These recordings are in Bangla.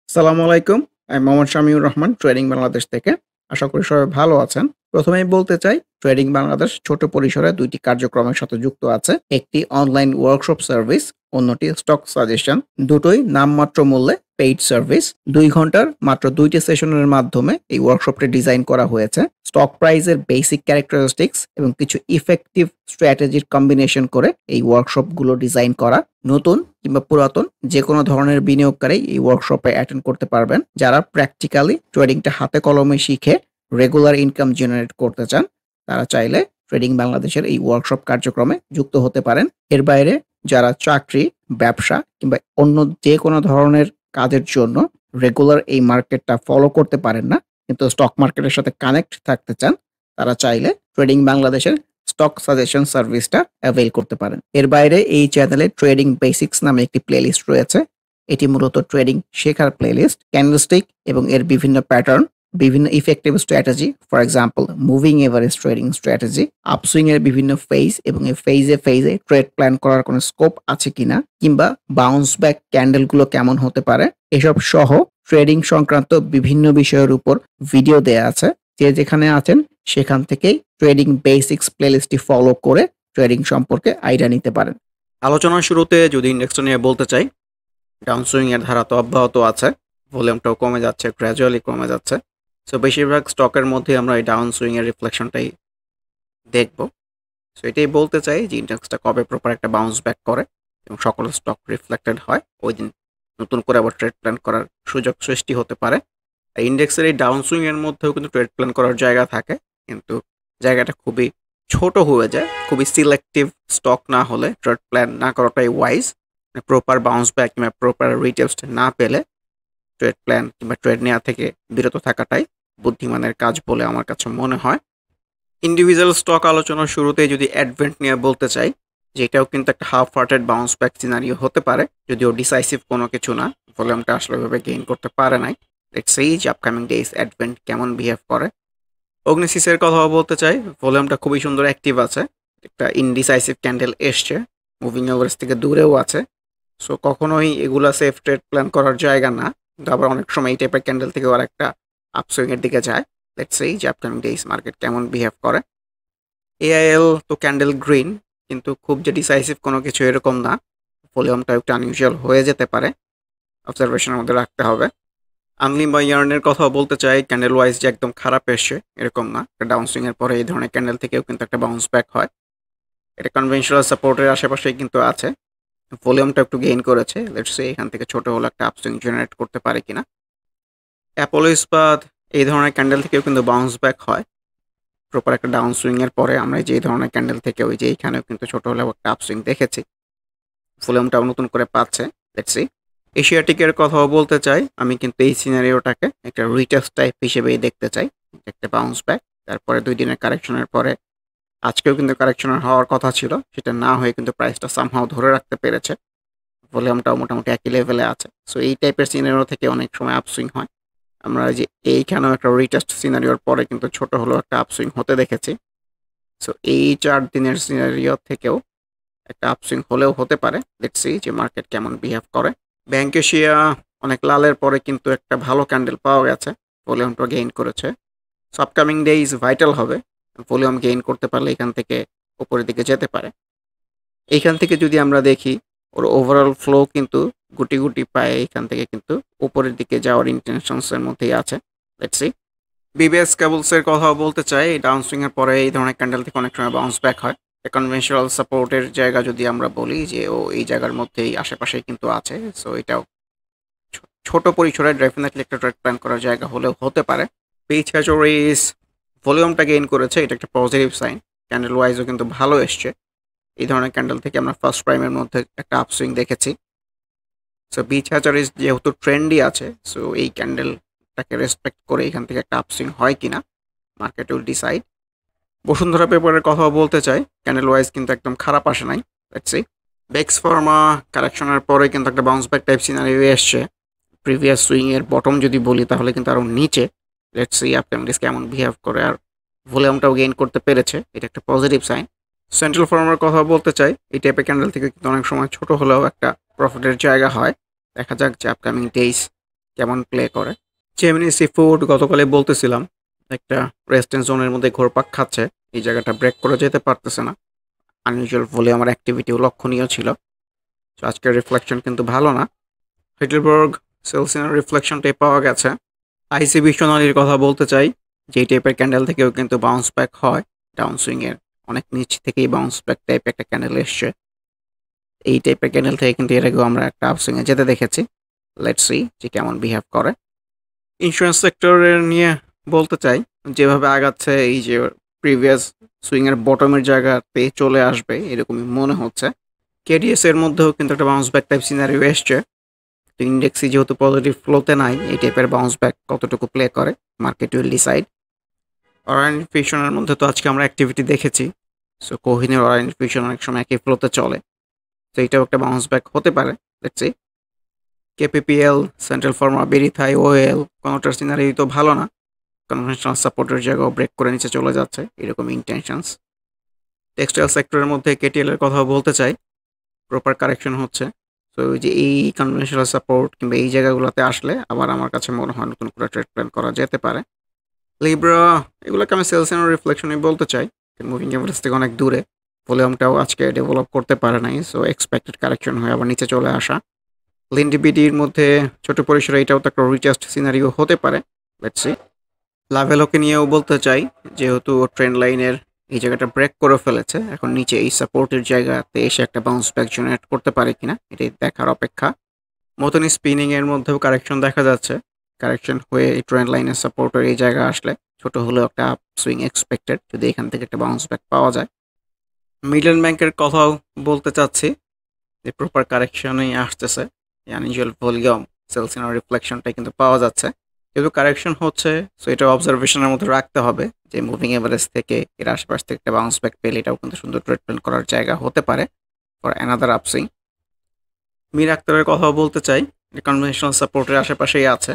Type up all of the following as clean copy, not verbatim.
আসসালামু আলাইকুম। আমি মোহাম্মদ শামিউর রহমান ট্রেডিং বাংলাদেশ থেকে। আশা করি সবাই ভালো আছেন। প্রথমেই বলতে চাই ট্রেডিং বাংলাদেশ ছোট পরিসরে ২ টি কার্যক্রমের সাথে যুক্ত আছে। একটি অনলাইন ওয়ার্কশপ সার্ভিস, অন্যটি স্টক সাজেশন। দুটোই নামমাত্র মূল্যে পেইড সার্ভিস। ২ ঘন্টার মাত্র ২ টি সেশনের মাধ্যমে এই ওয়ার্কশপটি ডিজাইন করা হয়েছে। স্টক প্রাইসের বেসিক ক্যারেক্টারিস্টিক্স এবং কিছু ইফেক্টিভ স্ট্র্যাটেজির কম্বিনেশন করে এই ওয়ার্কশপগুলো ডিজাইন করা। নতুন কিংবা পুরাতন যেকোনো ধরনের বিনিয়োগকারী এই ওয়ার্কশপে অ্যাটেন্ড করতে পারবেন। যারা প্র্যাকটিক্যালি ট্রেডিংটা হাতে কলমে শিখে রেগুলার ইনকাম জেনারেট করতে চান, তারা চাইলে ট্রেডিং বাংলাদেশের এই ওয়ার্কশপ কার্যক্রমে যুক্ত হতে পারেন। এর বাইরে যারা চাকরি, ব্যবসা কিংবা অন্য যেকোনো ধরনের কাজের জন্য রেগুলার এই মার্কেটটা ফলো করতে পারেন না, কিন্তু স্টক মার্কেটের সাথে কানেক্ট থাকতে চান, তারা চাইলে ট্রেডিং বাংলাদেশের স্টক সাজেশন সার্ভিসটা অ্যাভেইল করতে পারেন। এর বাইরে এই চ্যানেলে ট্রেডিং বেসিক্স নামে একটি প্লেলিস্ট রয়েছে। এটি মূলত ট্রেডিং শেখার প্লেলিস্ট। ক্যান্ডেলস্টিক এবং এর বিভিন্ন প্যাটার্ন, বিভিন্ন effective strategy, for example moving average trading strategy, upswing এর বিভিন্ন ফেজ এবং এই ফেজে ট্রেড প্ল্যান করার কোনো স্কোপ আছে কিনা, কিংবা বাউন্স ব্যাক ক্যান্ডেলগুলো কেমন হতে পারে, এসব সহ ট্রেডিং সংক্রান্ত বিভিন্ন বিষয়ের উপর ভিডিও দেয়া আছে। যে যেখানে আছেন সেখান থেকেই ট্রেডিং বেসিক্স প্লেলিস্টটি ফলো করে ট্রেডিং সম্পর্কে আইডিয়া নিতে পারেন। আলোচনার শুরুতে যদি ইন্ডেক্সটা নিয়ে বলতে চাই, ডাউন সুইং এর ধারা তো অব্যাহত আছে, ভলিউমটাও কমে যাচ্ছে, গ্র্যাজুয়ালি কমে যাচ্ছে। সো বেশিরভাগ স্টকের মধ্যে আমরা এই ডাউন সুইং এর রিফ্লেকশনটাই দেখব। সো এটাই বলতে চাই যে ইন্ডেক্সটা কবে প্রপার একটা বাউন্স ব্যাক করে এবং সকল স্টক রিফ্লেক্টেড হয়, ওই দিন নতুন করে আবার ট্রেড প্ল্যান করার সুযোগ সৃষ্টি হতে পারে। আর ইন্ডেক্সের এই ডাউন সুইং এর মধ্যেও কিন্তু ট্রেড প্ল্যান করার জায়গা থাকে, কিন্তু জায়গাটা খুবই ছোট হয়ে যায়। খুবই সিলেক্টিভ স্টক না হলে ট্রেড প্ল্যান না করাটাই ওয়াইজ। প্রপার বাউন্স ব্যাক কিংবা প্রপার রিটেস্ট না পেলে ট্রেড প্ল্যান কিংবা ট্রেড নেওয়া থেকে বিরত থাকাটাই বুদ্ধিমানের কাজ বলে আমার কাছে মনে হয়। ইন্ডিভিজুয়াল স্টক আলোচনার শুরুতেই যদি অ্যাডভেন্ট নিয়ে বলতে চাই, যেটাও কিন্তু একটা half hearted bounce back scenario হতে পারে, যদিও ডিসাইসিভ কোনো কিছু না, ভলিউমটা আসলে ওইভাবে গেইন করতে পারে নাই। লেটস সি যে আপকামিং ডেজ অ্যাডভেন্ট কেমন বিহেভ করে। অগ্নিসিসের কথাও বলতে চাই, ভলিউমটা খুবই সুন্দর অ্যাক্টিভ আছে, একটা ইনডিসাইসিভ ক্যান্ডেল এসছে, মুভিং এভারেজ থেকে দূরেও আছে। সো কখনোই এগুলা সেফ ট্রেড প্ল্যান করার জায়গা না, কিন্তু আবার অনেক সময় এই টাইপের ক্যান্ডেল থেকে আর একটা আপসুইং এর দিকে যায়। লেটস সি যে আপকামিং ডেজ মার্কেট কেমন বিহেভ করে। এআইএল তো ক্যান্ডেল গ্রিন, কিন্তু খুব যে ডিসাইসিভ কোনো কিছু এরকম না, ভলিউমটা একটু আনইউজুয়াল হয়ে যেতে পারে, অবজারভেশনের মধ্যে রাখতে হবে। আনলিম বা ইয়ার্নের কথাও বলতে চাই, ক্যান্ডেল ওয়াইজ যে একদম খারাপ এসছে এরকম না, একটা ডাউন সুইং এর পরে এই ধরনের ক্যান্ডেল থেকেও কিন্তু একটা বাউন্স ব্যাক হয়। এটা কনভেনশনাল সাপোর্টের আশেপাশেই কিন্তু আছে, ভলিউমটা একটু গেইন করেছে। লেটস সে এখান থেকে ছোট হলে একটা আপসুইং জেনারেট করতে পারে কিনা। অ্যাপোলো ইস্পাত এই ধরনের ক্যান্ডেল থেকেও কিন্তু বাউন্স ব্যাক হয় প্রপার একটা ডাউন সুইং এর পরে। আমরা যে ধরনের ক্যান্ডেল থেকে ওই যে এইখানেও কিন্তু ছোট হলেও একটা আপসুইং দেখেছি, ভলিউমটাও নতুন করে পাচ্ছে। Let's see. এশিয়াটিকের কথাও বলতে চাই, আমি কিন্তু এই সিনারিওটাকে একটা রিটেস্ট টাইপ হিসেবেই দেখতে চাই, একটা বাউন্স ব্যাক। তারপরে 2 দিনের কারেকশনের পরে আজকেও কিন্তু কারেকশনের হওয়ার কথা ছিল, সেটা না হয়ে কিন্তু প্রাইসটা সামহাও ধরে রাখতে পেরেছে, ভলিউমটাও মোটামুটি একই লেভেলে আছে। সো এই টাইপের সিনারিও থেকে অনেক সময় আপসুইং হয়। আমরা যে এইখানেও একটা রিটেস্ট সিনারিওর পরে কিন্তু ছোট হলেও একটা আপসুইং হতে দেখেছি। সো এই 4 দিনের সিনারিও থেকেও একটা আপসুইং হলেও হতে পারে। লেটস সি যে মার্কেট কেমন বিহেভ করে। ব্যাংক এশিয়া অনেক লালের পরে কিন্তু একটা ভালো ক্যান্ডেল পাওয়া গেছে, ভলিউমটা গেইন করেছে। সো আপকামিং ডেইজ ভাইটাল হবে, ভলিউম গেইন করতে পারলে এখান থেকে উপরের দিকে যেতে পারে। এইখান থেকে যদি আমরা দেখি ওর ওভারঅল ফ্লো কিন্তু গুটি গুটি পায়ে এখান থেকে কিন্তু উপরের দিকে যাওয়ার ইন্টেনশনসের মধ্যেই আছে। Let's see. বিবিএস কেবলসের কথাও বলতে চাই, ডাউন সুইং এর পরে এই ধরনের ক্যান্ডেল থেকে অনেক সময় বাউন্স ব্যাক হয়। কনভেনশনাল সাপোর্টের জায়গা যদি আমরা বলি যে ও এই জায়গার মধ্যেই আশেপাশেই কিন্তু আছে। সো এটাও ছোট পরিসরে ডেফিনেটলি একটা ট্রেড প্ল্যান করার জায়গা হলেও হতে পারে। পিচ হ্যাচরিস ভলিউমটা গেইন করেছে, এটা একটা পজিটিভ সাইন। ক্যান্ডেল ওয়াইজও কিন্তু ভালো এসছে। এই ধরনের ক্যান্ডেল থেকে আমরা ফার্স্ট প্রাইমের মধ্যে একটা আপসুইং দেখেছি। সো বিচ হ্যাচারিস যেহেতু ট্রেন্ডই আছে, সো এই ক্যান্ডেলটাকে রেসপেক্ট করে এখান থেকে একটা আপসুইং হয় কিনা মার্কেট উইল ডিসাইড। বসুন্ধরা পেপারের কথাও বলতে চাই, ক্যান্ডেল ওয়াইজ কিন্তু একদম খারাপ আসে নাই। Let's see. বেক্স ফার্মা কারেকশনের পরে কিন্তু একটা বাউন্স ব্যাক টাইপ সিনারিও এসছে। প্রিভিয়াস সুইং এর বটম যদি বলি তাহলে কিন্তু আরও নিচে। লেটস সি আপকামিং ডেজ কেমন বিহেভ করে, আর ভলিউমটাও গেইন করতে পেরেছে, এটা একটা পজিটিভ সাইন। সেন্ট্রাল ফার্মার কথা বলতে চাই, এই টাইপের ক্যান্ডেল থেকে কিন্তু অনেক সময় ছোট হলেও একটা প্রফিটের জায়গা হয়। দেখা যাক যে আপকামিং ডেজ কেমন প্লে করে। জেমিনি সি ফুড গতকালে বলতেছিলাম একটা রেস্টেন্ট জোনের মধ্যে ঘোরপাক খাচ্ছে, এই জায়গাটা ব্রেক করে যেতে পারতেছে না। আনইউজুয়াল ভলিউম আর অ্যাক্টিভিটিও লক্ষণীয় ছিল। তো আজকের রিফ্লেকশন কিন্তু ভালো না। হেডেলবার্গ সেলসিনার রিফ্লেকশনটাই পাওয়া গেছে। আইসি বিশ্বনালীর কথা বলতে চাই, যেই টাইপের ক্যান্ডেল থেকেও কিন্তু বাউন্স ব্যাক হয়, ডাউন সুইংয়ের অনেক নিচ থেকেই বাউন্স ব্যাক টাইপ একটা ক্যান্ডেল এসছে। এই টাইপের ক্যান্ডেল থেকে কিন্তু এর আগেও আমরা একটা আপসুইংয়ে যেতে দেখেছি। লেটস সি যে কেমন বিহেভ করে। ইন্স্যুরেন্স সেক্টরের নিয়ে বলতে চাই, যেভাবে আগাচ্ছে এই যে প্রিভিয়াস সুইংয়ের বটমের জায়গাতে চলে আসবে এরকমই মনে হচ্ছে। কেডিএস এর মধ্যেও কিন্তু একটা বাউন্স ব্যাক টাইপ সিনারিও এসছে। তো ইন্ডেক্সই যেহেতু পজিটিভ ফ্লোতে নাই, এই টাইপের বাউন্স ব্যাক কতটুকু প্লে করে মার্কেট উইল ডিসাইড। অরায়ন ফিউশনের মধ্যে তো আজকে আমরা অ্যাক্টিভিটি দেখেছি। সো কোহিনের অরায়ন ফিউশন অনেক সময় একই ফ্লোতে চলে, তো এইটাও একটা বাউন্স ব্যাক হতে পারে। Let's see. KPPL, central pharma, বেরিথাই, ওএল কোনোটার সিনারি তো ভালো না। কনভেনশনাল সাপোর্টের জায়গাও ব্রেক করে নিচে চলে যাচ্ছে, এরকম ইন্টেনশনস। টেক্সটাইল সেক্টরের মধ্যে কেটিএল এর কথাও বলতে চাই, প্রপার কারেকশন হচ্ছে। তো ওই যে এই কনভেনশনাল সাপোর্ট কিংবা এই জায়গাগুলোতে আসলে আবার আমার কাছে মনে হয় নতুন করে ট্রেড প্ল্যান করা যেতে পারে। লিব্রা এগুলোকে আমি সেলস এন্ড রিফ্লেকশনই বলতে চাই, মুভিং এভারেজ থেকে অনেক দূরে। ভলিউমটাও আজকে ডেভেলপ করতে পারে নাই, সো এক্সপেক্টেড কারেকশন হয়ে আবার নিচে চলে আসা। লিন্ডিবিডির মধ্যে ছোট পরিসরে এটাও তো একটা রিচার্জ সিনারিও হতে পারে। Let's C. লাভেলোকে নিয়েও বলতে চাই, যেহেতু ট্রেন্ড লাইনের এই জায়গাটা ব্রেক করে ফেলেছে, এখন নিচে এই সাপোর্টের জায়গাতে এসে একটা বাউন্স ব্যাক জেনারেট করতে পারে কিনা এটাই দেখার অপেক্ষা। মতন স্পিনিং এর মধ্যেও কারেকশন দেখা যাচ্ছে। কারেকশন হয়ে এই ট্রেন্ড লাইনের সাপোর্টের এই জায়গা আসলে ছোট হলেও একটা আপ সুইং এক্সপেক্টেড, যদি এখান থেকে একটা বাউন্স ব্যাক পাওয়া যায়। মিডল্যান্ড ব্যাংকের কথাও বলতে চাচ্ছি, যে প্রপার কারেকশনই আসতেছে। আনইউজুয়াল ভলিউম সেলস ইন রিফ্লেকশনটাই কিন্তু পাওয়া যাচ্ছে, যেহেতু কারেকশন হচ্ছে। সো এটা অবজারভেশনের মধ্যে রাখতে হবে যে মুভিং এভারেজ থেকে এর আশপাশ থেকে একটা বাউন্স ব্যাক পেলে এটাও কিন্তু সুন্দর ট্রেড প্ল্যান করার জায়গা হতে পারে ফর অ্যানাদার আপসুইং। মীর আক্তারের কথাও বলতে চাই, কনভেনশনাল সাপোর্টের আশেপাশেই আছে।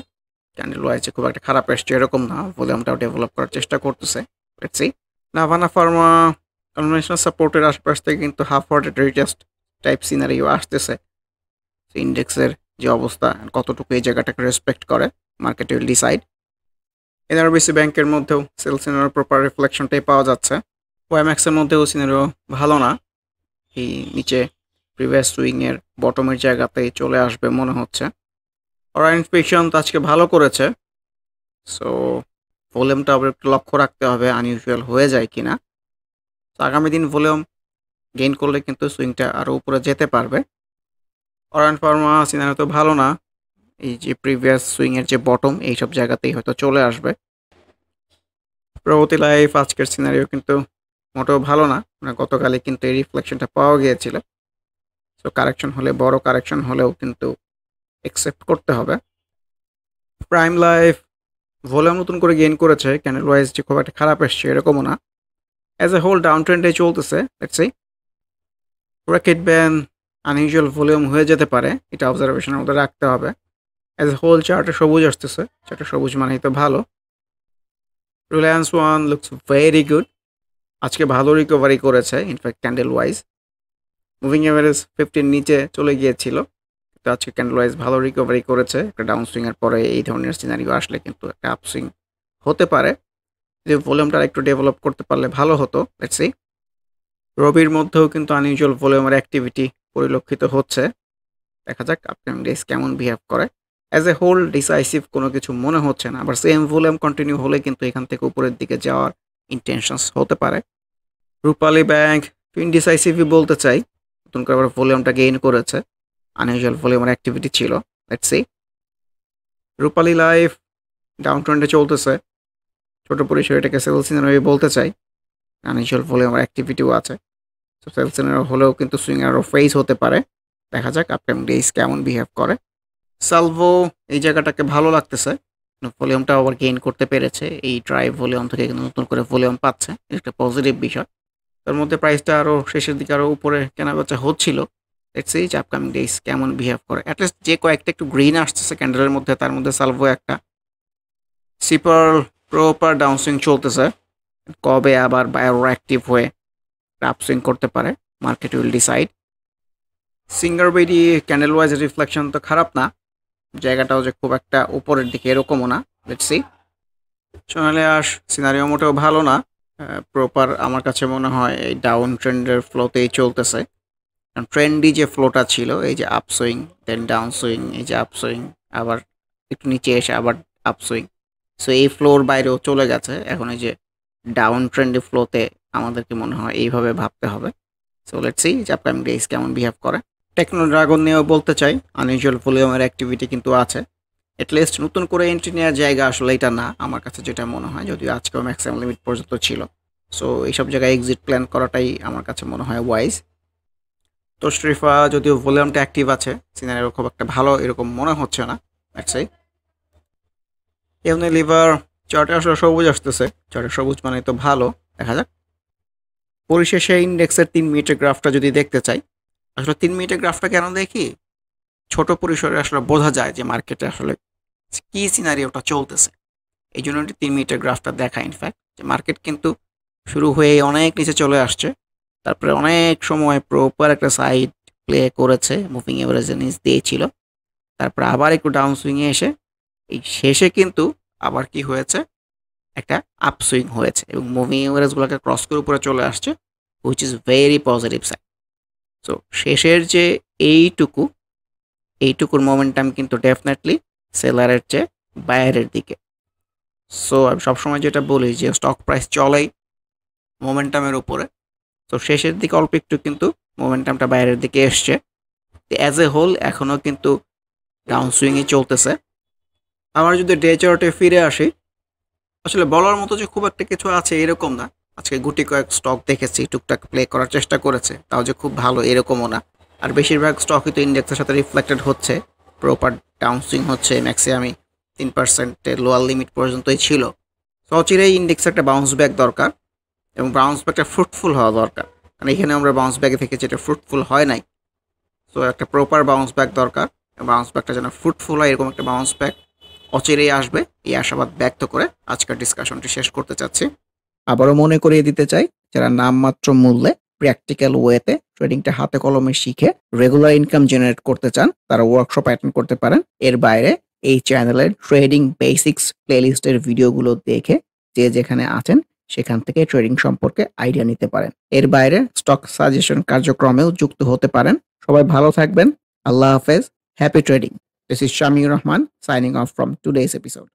ক্যান্ডেল ওয়াইজে খুব একটা খারাপ এসছে এরকম না, ভলিউমটাও ডেভেলপ করার চেষ্টা করতেছে। Let's see. Navana Pharma conventional সাপোর্টের আশপাশ থেকে কিন্তু half hearted retest type scenario আসতেছে। ইন্ডেক্সের যে অবস্থা কতটুকু এই জায়গাটাকে রেসপেক্ট করে মার্কেট উইল ডিসাইড। এনআরবিসি ব্যাংকের মধ্যেও সেল সিনারিও প্রপার রিফ্লেকশনটাই পাওয়া যাচ্ছে। ওএমএক্সের মধ্যেও সিনারিও ভালো না, এই নিচে প্রিভিয়াস সুইংয়ের বটমের জায়গাতেই চলে আসবে মনে হচ্ছে। অরায়ন ফিকশন তো আজকে ভালো করেছে, সো ভলিউমটা আবার একটু লক্ষ্য রাখতে হবে আনইউজুয়াল হয়ে যায় কিনা। তো আগামী দিন ভলিউম গেইন করলে কিন্তু সুইংটা আরও উপরে যেতে পারবে। অরায়ন ফার্মা সিনারিও তো ভালো না, এই যে প্রিভিয়াস সুইংয়ের যে বটম এইসব জায়গাতেই হয়তো চলে আসবে। প্রগতি লাইফ আজকের সিনারিও কিন্তু মোটেও ভালো না, মানে গতকালে কিন্তু এই রিফ্লেকশনটা পাওয়া গিয়েছিল। সো কারেকশন হলে, বড় কারেকশন হলেও কিন্তু অ্যাকসেপ্ট করতে হবে। প্রাইম লাইফ ভলিউম নতুন করে গেইন করেছে, ক্যান্ডেল ওয়াইজ যে খুব একটা খারাপ এসছে এরকমও না, অ্যাজ এ হোল ডাউন ট্রেন্ডে চলতেছে। Let's see. Racket ban unusual volume হয়ে যেতে পারে, এটা অবজারভেশনের মধ্যে রাখতে হবে। অ্যাজ এ হোল চার্টে সবুজ আসতেছে, চার্টে সবুজ মানেই তো ভালো। Reliance one looks very good, আজকে ভালো রিকভারি করেছে in fact candle wise. Moving average 50 নিচে চলে গিয়েছিল, তো আজকে ক্যান্ডেল ওয়াইজ ভালো রিকভারি করেছে। একটা ডাউন সুইংয়ের পরে এই ধরনের সিনারিও আসলে কিন্তু একটা আপসুইং হতে পারে, যে ভলিউমটা একটু ডেভেলপ করতে পারলে ভালো হতো। Let's see. রবির মধ্যেও কিন্তু আনইউজুয়াল ভলিউমের অ্যাক্টিভিটি পরিলক্ষিত হচ্ছে, দেখা যাক আপকামিং ডেজ কেমন বিহেভ করে। অ্যাজ এ হোল ডিসাইসিভ কোনো কিছু মনে হচ্ছে না, আবার সেম ভলিউম কন্টিনিউ হলে কিন্তু এখান থেকে উপরের দিকে যাওয়ার ইন্টেনশনস হতে পারে। রূপালী ব্যাংক ইনডিসাইসিভই বলতে চাই, নতুন করে আবার ভলিউমটা গেইন করেছে, আনইউজুয়াল ভলিউমের অ্যাক্টিভিটি ছিল। Let's see. Rupali life down ট্রেন্ডে চলতেছে, ছোট পরিসরে এটাকে সেল সিনারি বলতে চাই, আনইউজুয়াল ভলিউমের অ্যাক্টিভিটিও আছে। সো সেল সিনারি হলেও কিন্তু সুইং আরও ফেস হতে পারে, দেখা যাক আপকামিং ডেজ কেমন বিহেভ করে। সালভো এই জায়গাটাকে ভালো লাগতেছে, ভলিউমটা আবার গেইন করতে পেরেছে, এই ড্রাই ভলিউম থেকে কিন্তু নতুন করে ভলিউম পাচ্ছে, এটা একটা পজিটিভ বিষয়। তার মধ্যে প্রাইসটা আরও শেষের দিকে আরও উপরে কেনাবেচা হচ্ছিল। লেটস সি যে আপকামিং ডেজ কেমন বিহেভ করে। অ্যাটলিস্ট যে কয়েকটা একটু গ্রিন আসতেছে ক্যান্ডেলের মধ্যে, তার মধ্যে সালভো একটা। সিপার প্রপার ডাউনসুইং চলতেছে, কবে আবার বায়োর অ্যাক্টিভ হয়ে আপসুইং করতে পারে মার্কেট উইল ডিসাইড। সিঙ্গার বেডি ক্যান্ডেল ওয়াইজ রিফ্লেকশন তো খারাপ না, জায়গাটাও যে খুব একটা উপরের দিকে এরকমও না। Let's see. সোনালি আঁশ সিনারিও মোটেও ভালো না। প্রপার আমার কাছে মনে হয় এই ডাউন ট্রেন্ডের ফ্লোতেই চলতেছে। কারণ ট্রেন্ডি যে ফ্লোটা ছিল, এই যে up swing, then down swing, এই যে আপ সুইং, আবার একটু নিচে এসে আবার আপ সুইং। সো এই ফ্লোর বাইরেও চলে গেছে। এখন এই যে ডাউন ট্রেন্ডি ফ্লোতে আমাদেরকে মনে হয় এইভাবে ভাবতে হবে। সো লেটস সি যে আপকামিং ডেজ কেমন বিহেভ করে। টেকনো ড্রাগন নিয়েও বলতে চাই, আনইউজুয়াল ভলিউমের অ্যাক্টিভিটি কিন্তু আছে। এটলিস্ট নতুন করে এন্ট্রি নেওয়ার জায়গা আসলে এটা না আমার কাছে যেটা মনে হয়, যদিও আজকেও ম্যাক্সিমাম লিমিট পর্যন্ত ছিল। সো এইসব জায়গায় এক্সিট প্ল্যান করাটাই আমার কাছে মনে হয় ওয়াইজ। তো স্ট্রিফা যদিও ভলিউমটা অ্যাক্টিভ আছে, সিনারিও খুব একটা ভালো এরকম মনে হচ্ছে না। অ্যাটসাই এমনি লিভার চার্টে আসলে সবুজ আসতেছে, চার্টে সবুজ মানে তো ভালো। দেখা যাক। পরিশেষে ইন্ডেক্সের 3 মিনিটের গ্রাফটা যদি দেখতে চাই, আসলে 3 মিনিটের গ্রাফটা কেন দেখি, ছোট পরিসরে আসলে বোঝা যায় যে মার্কেটে আসলে কি সিনারিওটা চলতেছে। এই জন্য 3 মিনিটের গ্রাফটা দেখা। ইনফ্যাক্ট যে মার্কেট কিন্তু শুরু হয়ে অনেক নিচে চলে আসছে, তারপরে অনেক সময় প্রপার একটা সাইড প্লে করেছে, মুভিং এভারেজের নিচ দিয়েছিল, তারপরে আবার একটু ডাউন সুইংয়ে এসে এই শেষে কিন্তু আবার কি হয়েছে, একটা আপ সুইং হয়েছে এবং মুভিং এভারেজগুলোকে ক্রস করে উপরে চলে আসছে, which is very positive side. So শেষের যে এইটুকু এইটুকুর মোমেন্টাম কিন্তু ডেফিনেটলি সেলারের চেয়ে বাইরের দিকে। সো আমি সবসময় যেটা বলি যে স্টক প্রাইস চলেই মোমেন্টামের উপরে। তো শেষের দিকে অল্প একটু কিন্তু মোমেন্টামটা বাইরের দিকে এসছে। অ্যাজ এ হোল এখনও কিন্তু ডাউন সুইংই চলতেছে। আমার যদি ডে চার্টে ফিরে আসি, আসলে বলার মতো যে খুব একটা কিছু আছে এরকম না। আজকে গুটি কয়েক স্টক দেখেছি টুকটাক প্লে করার চেষ্টা করেছে, তাও যে খুব ভালো এরকমও না। আর বেশিরভাগ স্টকই তো ইন্ডেক্সের সাথে রিফ্লেক্টেড হচ্ছে, প্রপার ডাউন সুইং হচ্ছে, ম্যাক্সিমামই 3%-এর লোয়ার লিমিট পর্যন্তই ছিল। তো অচিরেই ইন্ডেক্সে একটা বাউন্স ব্যাক দরকার এবং বাউন্স ব্যাকটা ফ্রুটফুল হওয়া দরকার, কারণ এখানে আমরা বাউন্স ব্যাকে থেকে যেটা ফ্রুটফুল হয় নাই। সো একটা প্রপার বাউন্স ব্যাক দরকার, বাউন্স ব্যাকটা যেন ফ্রুটফুল হয় এরকম একটা বাউন্স ব্যাক অচিরেই আসবে, এই আশাবাদ ব্যক্ত করে আজকের ডিসকাশনটি শেষ করতে চাচ্ছি। আবারও মনে করিয়ে দিতে চাই, যারা নামমাত্র মূল্যে প্র্যাকটিক্যাল ওয়েতে ট্রেডিংটা হাতে কলমে শিখে রেগুলার ইনকাম জেনারেট করতে চান, তারা ওয়ার্কশপ অ্যাটেন্ড করতে পারেন। এর বাইরে এই চ্যানেলের ট্রেডিং বেসিক্স প্লেলিস্টের ভিডিওগুলো দেখে যে যেখানে আছেন সেখান থেকে ট্রেডিং সম্পর্কে আইডিয়া নিতে পারেন। এর বাইরে স্টক সাজেশন কার্যক্রমেও যুক্ত হতে পারেন। সবাই ভালো থাকবেন। আল্লাহ হাফেজ। Happy trading. This is Shamir Rahman signing off from today's episode.